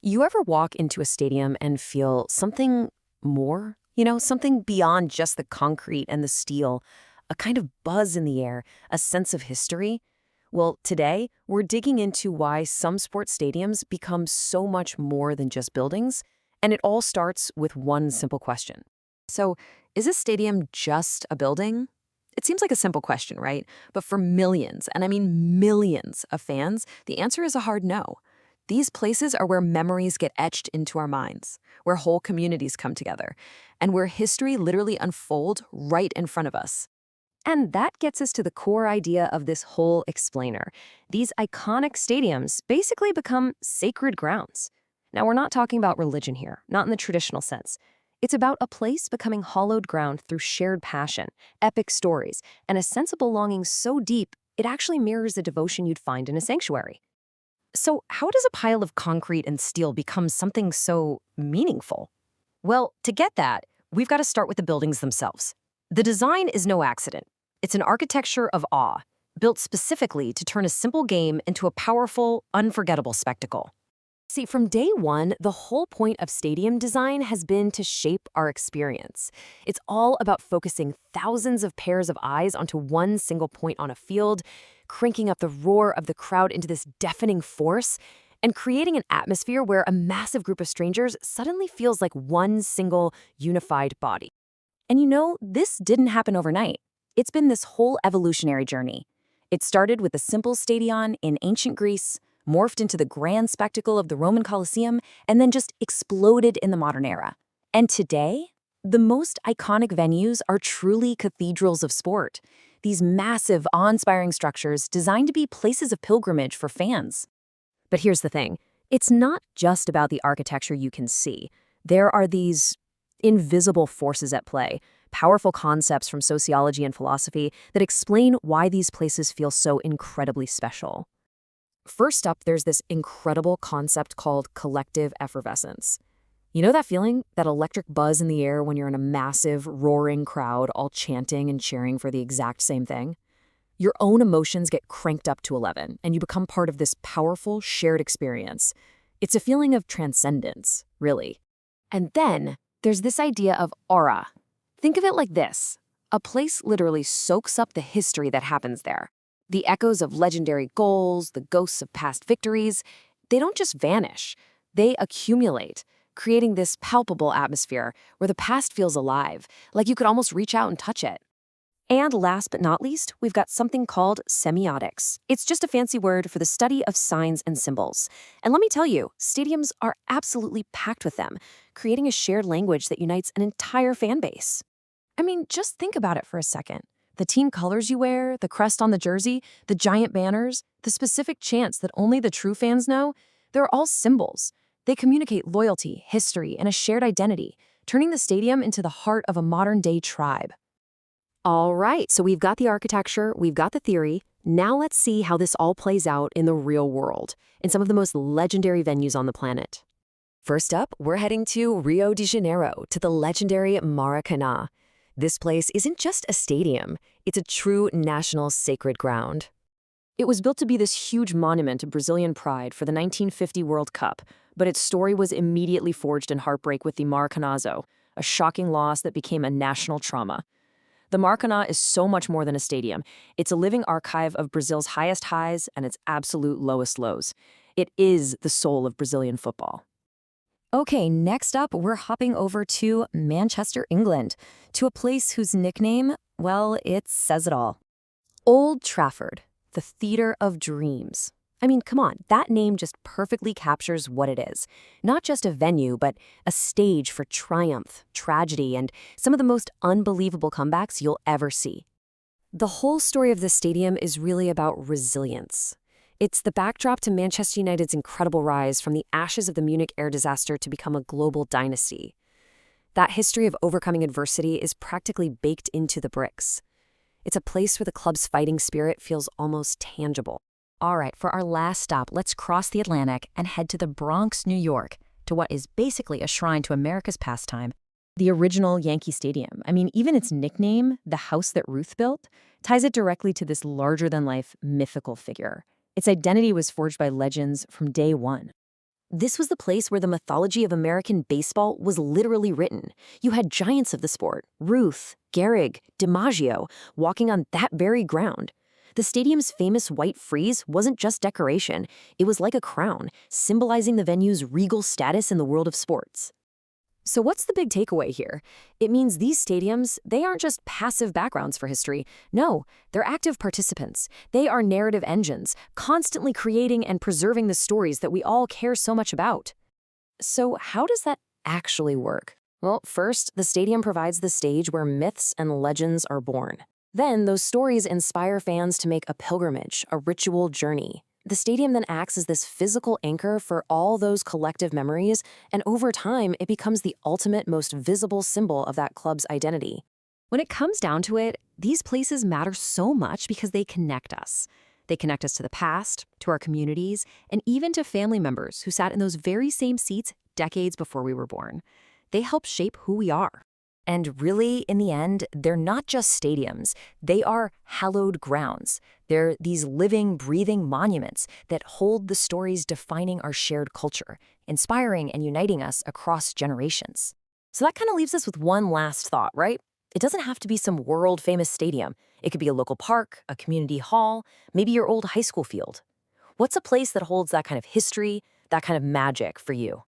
You ever walk into a stadium and feel something more? Something beyond just the concrete and the steel, a kind of buzz in the air, a sense of history? Well, today, we're digging into why some sports stadiums become so much more than just buildings, and it all starts with one simple question. So, is a stadium just a building? It seems like a simple question, right? But for millions, and I mean millions of fans, the answer is a hard no. These places are where memories get etched into our minds, where whole communities come together, and where history literally unfolds right in front of us. And that gets us to the core idea of this whole explainer. These iconic stadiums basically become sacred grounds. Now, we're not talking about religion here, not in the traditional sense. It's about a place becoming hallowed ground through shared passion, epic stories, and a sense of belonging so deep it actually mirrors the devotion you'd find in a sanctuary. So, how does a pile of concrete and steel become something so meaningful? Well, to get that, we've got to start with the buildings themselves. The design is no accident. It's an architecture of awe, built specifically to turn a simple game into a powerful, unforgettable spectacle. See, from day one, the whole point of stadium design has been to shape our experience. It's all about focusing thousands of pairs of eyes onto one single point on a field, cranking up the roar of the crowd into this deafening force, and creating an atmosphere where a massive group of strangers suddenly feels like one single, unified body. And this didn't happen overnight. It's been this whole evolutionary journey. It started with a simple stadion in ancient Greece, morphed into the grand spectacle of the Roman Colosseum, and then just exploded in the modern era. And today, the most iconic venues are truly cathedrals of sport, these massive, awe-inspiring structures designed to be places of pilgrimage for fans. But here's the thing. It's not just about the architecture you can see. There are these invisible forces at play, powerful concepts from sociology and philosophy that explain why these places feel so incredibly special. First up, there's this incredible concept called collective effervescence. You know that feeling, that electric buzz in the air when you're in a massive, roaring crowd all chanting and cheering for the exact same thing? Your own emotions get cranked up to 11, and you become part of this powerful, shared experience. It's a feeling of transcendence, really. And then there's this idea of aura. Think of it like this. A place literally soaks up the history that happens there. The echoes of legendary goals, the ghosts of past victories, they don't just vanish. They accumulate, creating this palpable atmosphere where the past feels alive, like you could almost reach out and touch it. And last but not least, we've got something called semiotics. It's just a fancy word for the study of signs and symbols. And let me tell you, stadiums are absolutely packed with them, creating a shared language that unites an entire fan base. I mean, just think about it for a second. The team colors you wear, the crest on the jersey, the giant banners, the specific chants that only the true fans know, they're all symbols. They communicate loyalty, history, and a shared identity, turning the stadium into the heart of a modern-day tribe. All right, so we've got the architecture, we've got the theory. Now let's see how this all plays out in the real world, in some of the most legendary venues on the planet. First up, we're heading to Rio de Janeiro, to the legendary Maracanã. This place isn't just a stadium, it's a true national sacred ground. It was built to be this huge monument of Brazilian pride for the 1950 World Cup, but its story was immediately forged in heartbreak with the Maracanazo, a shocking loss that became a national trauma. The Maracanã is so much more than a stadium. It's a living archive of Brazil's highest highs and its absolute lowest lows. It is the soul of Brazilian football. Okay, next up, we're hopping over to Manchester, England, to a place whose nickname, well, it says it all. Old Trafford, the Theatre of Dreams. I mean, come on, that name just perfectly captures what it is. Not just a venue, but a stage for triumph, tragedy, and some of the most unbelievable comebacks you'll ever see. The whole story of this stadium is really about resilience. It's the backdrop to Manchester United's incredible rise from the ashes of the Munich air disaster to become a global dynasty. That history of overcoming adversity is practically baked into the bricks. It's a place where the club's fighting spirit feels almost tangible. All right, for our last stop, let's cross the Atlantic and head to the Bronx, New York, to what is basically a shrine to America's pastime, the original Yankee Stadium. I mean, even its nickname, the house that Ruth built, ties it directly to this larger-than-life mythical figure. Its identity was forged by legends from day one. This was the place where the mythology of American baseball was literally written. You had giants of the sport, Ruth, Gehrig, DiMaggio, walking on that very ground. The stadium's famous white frieze wasn't just decoration, it was like a crown, symbolizing the venue's regal status in the world of sports. So what's the big takeaway here? It means these stadiums, they aren't just passive backgrounds for history. No, they're active participants. They are narrative engines, constantly creating and preserving the stories that we all care so much about. So how does that actually work? Well, first, the stadium provides the stage where myths and legends are born. Then, those stories inspire fans to make a pilgrimage, a ritual journey. The stadium then acts as this physical anchor for all those collective memories, and over time, it becomes the ultimate, most visible symbol of that club's identity. When it comes down to it, these places matter so much because they connect us. They connect us to the past, to our communities, and even to family members who sat in those very same seats decades before we were born. They help shape who we are. And really, in the end, they're not just stadiums. They are hallowed grounds. They're these living, breathing monuments that hold the stories defining our shared culture, inspiring and uniting us across generations. So that kind of leaves us with one last thought, right? It doesn't have to be some world-famous stadium. It could be a local park, a community hall, maybe your old high school field. What's a place that holds that kind of history, that kind of magic for you?